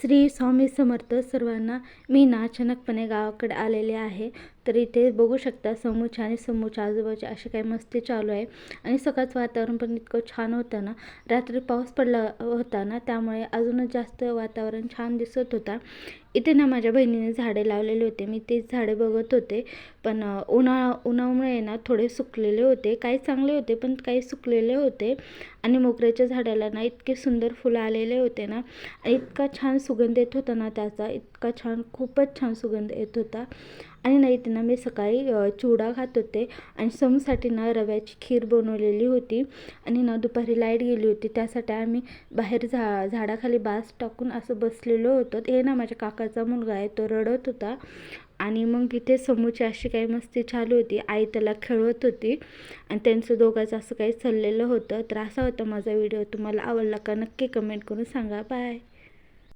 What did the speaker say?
श्री स्वामी समर्थ सर्वांना. मी ना अचानकपणे गावाकडे आलेले आहे. तर इथे बघू शकता समूच्या आणि समूच्या आजूबाजूचे असे काही मस्ती चालू आहे. आणि सकाळचं वातावरण पण इतकं छान होतं ना. रात्री पाऊस पडला होता ना, त्यामुळे अजूनच जास्त वातावरण छान दिसत होता. इथे ना माझ्या बहिणीने झाडे लावलेले होते. मी तेच झाडे बघत होते. पण उन्हामुळे ना थोडे सुकलेले होते. काही चांगले होते पण काही सुकलेले होते. आणि मोगऱ्याच्या झाडाला ना इतके सुंदर फुलं आलेले होते ना. आणि इतका छान सुगंध येत होता ना त्याचा, इतका छान, खूपच छान सुगंध येत होता. आणि नाही ते ना मी सकाळी चिवडा खात होते आणि समूसाठी ना रव्याची खीर बनवलेली होती. आणि ना दुपारी लाईट गेली होती, त्यासाठी आम्ही बाहेर झाडाखाली बास टाकून असं बसलेलो होतो. हे ना माझ्या काकाचा मुलगा आहे, तो रडत होता. आणि मग इथे समूची अशी काही मस्ती चालू होती. आई त्याला खेळवत होती आणि त्यांचं दोघांचं असं काही चाललेलं होतं. तर असा होता माझा व्हिडिओ. तुम्हाला आवडला का नक्की कमेंट करून सांगा. बाय.